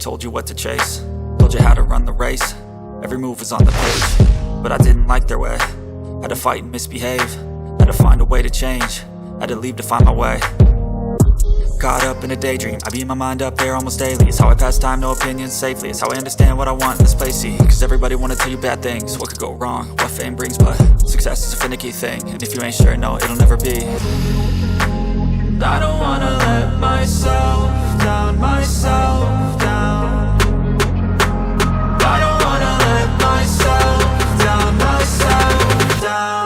told you what to chase, told you how to run the race. Every move was on the page, but I didn't like their way. Had to fight and misbehave, had to find a way to change, had to leave to find my way. Caught up in a daydream, I beat my mind up there almost daily. It's how I pass time, no opinions safely. It's how I understand what I want in this place, see. Cause everybody wanna tell you bad things, what could go wrong, what fame brings. But success is a finicky thing, and if you ain't sure, no, it'll never be. I don't wanna let myself down, myself down. I don't wanna let myself down, myself down.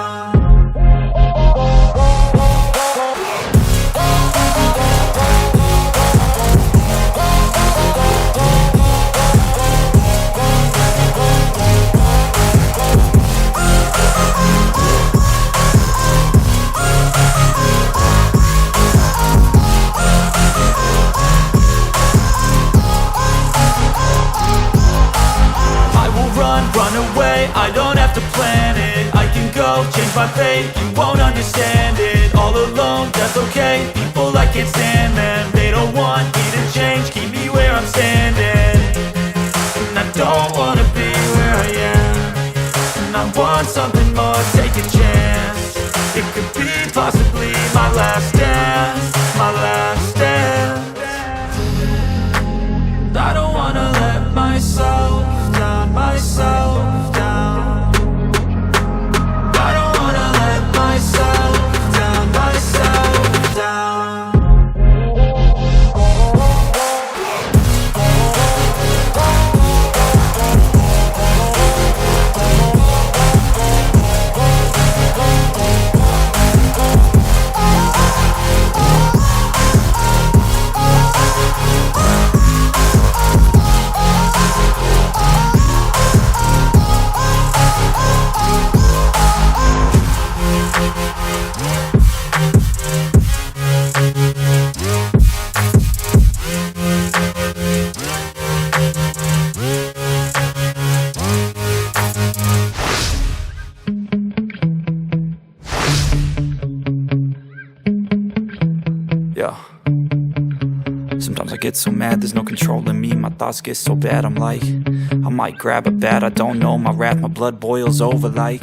Run away, I don't have to plan it. I can go, change my fate, you won't understand it. All alone, that's okay, people I can't stand them. They don't want me to change, keep me where I'm standing. And I don't wanna be where I am, and I want something more, take a chance. It could be possibly my last dance, my last dance. I don't wanna let myself down, myself down. I don't wanna let myself down, myself down. Sometimes I get so mad, there's no controlling me. My thoughts get so bad, I'm like, I might grab a bat, I don't know. My wrath, my blood boils over like.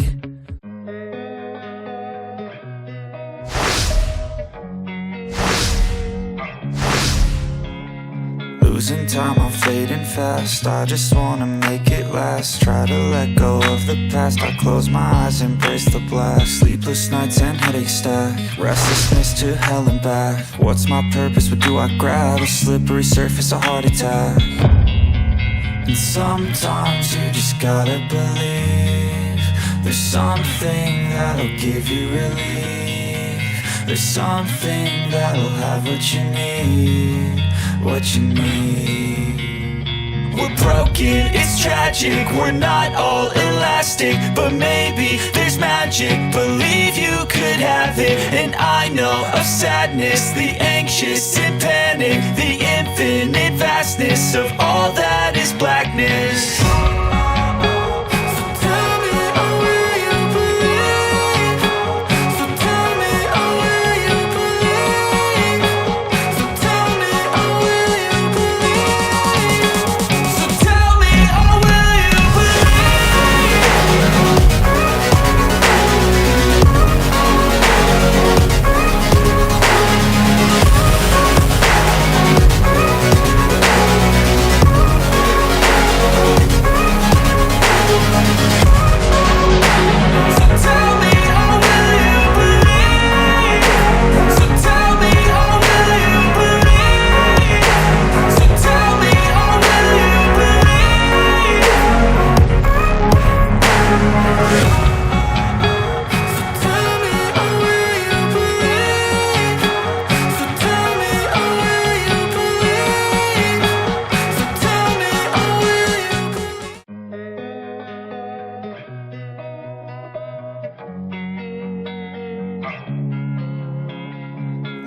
Losing time, I'm fading fast. I just wanna make it last. Try to let go of the past. I close my eyes, embrace the blast. Sleepless nights and headaches stack. Restlessness to hell and back. What's my purpose? What do I grab? A slippery surface, a heart attack. And sometimes you just gotta believe there's something that'll give you relief. There's something that'll have what you need, what you need. We're broken, it's tragic, we're not all elastic, but maybe there's magic. Believe you could have it, and I know of sadness, the anxious and panic, the infinite vastness of all that is blackness.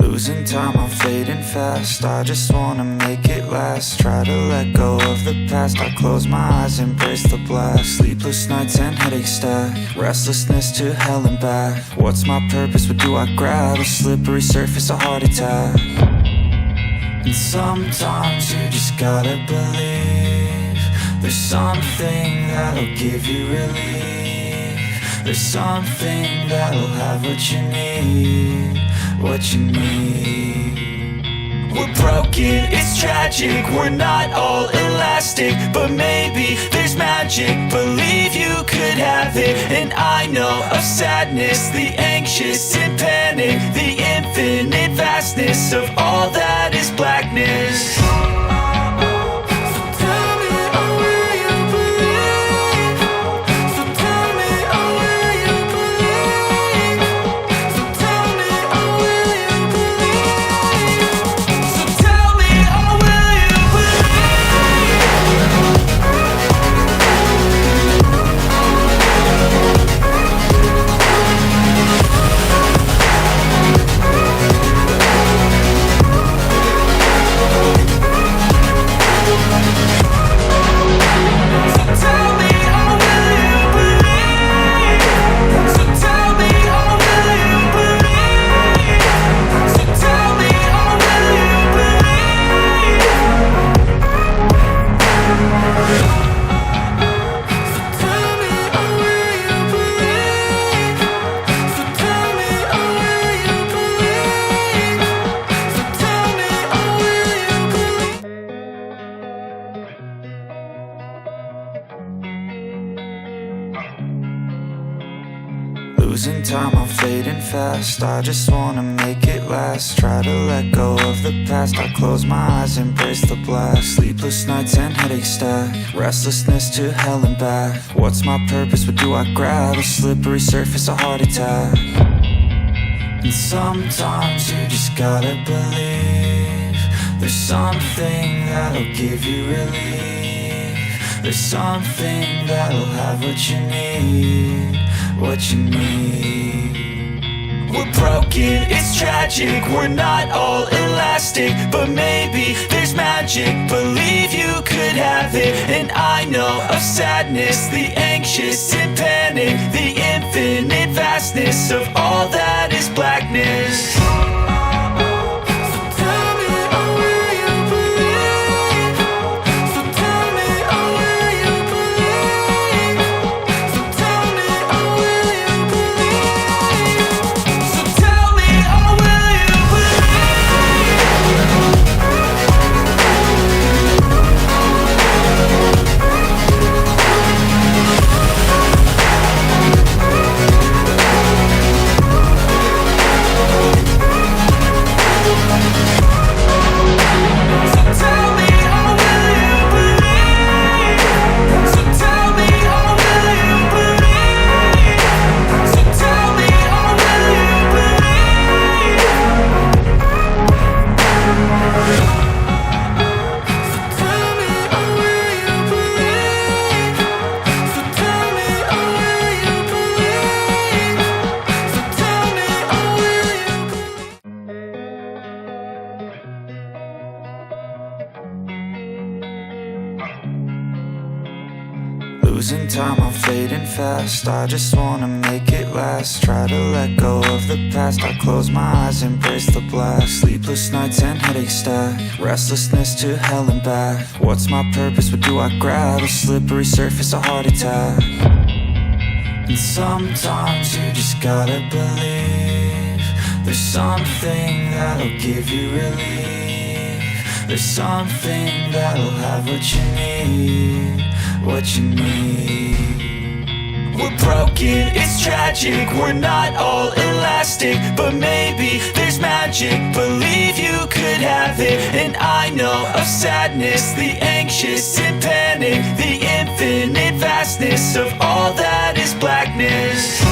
Losing time, I'm fading fast. I just wanna make it last. Try to let go of the past. I close my eyes, embrace the blast. Sleepless nights and headaches stack. Restlessness to hell and back. What's my purpose? What do I grab? A slippery surface, a heart attack. And sometimes you just gotta believe there's something that'll give you relief. There's something that'll have what you need, what you need. We're broken, it's tragic, we're not all elastic, but maybe there's magic, believe you could have it. And I know of sadness, the anxious and panic, the infinite vastness of all that is blackness. Losing time, I'm fading fast. I just wanna make it last. Try to let go of the past. I close my eyes, embrace the blast. Sleepless nights and headaches stack. Restlessness to hell and back. What's my purpose? What do I grab? A slippery surface, a heart attack. And sometimes you just gotta believe there's something that'll give you relief. There's something that'll have what you need, what you need. We're broken, it's tragic, we're not all elastic, but maybe there's magic, believe you could have it. And I know of sadness, the anxious and panic, the infinite vastness of all that is blackness. Losing time, I'm fading fast. I just wanna make it last. Try to let go of the past. I close my eyes, embrace the blast. Sleepless nights and headaches stack. Restlessness to hell and back. What's my purpose? What do I grab? A slippery surface, a heart attack. And sometimes you just gotta believe there's something that'll give you relief. There's something that'll have what you need, what you need. We're broken, it's tragic, we're not all elastic, but maybe there's magic, believe you could have it. And I know of sadness, the anxious and panic, the infinite vastness of all that is blackness.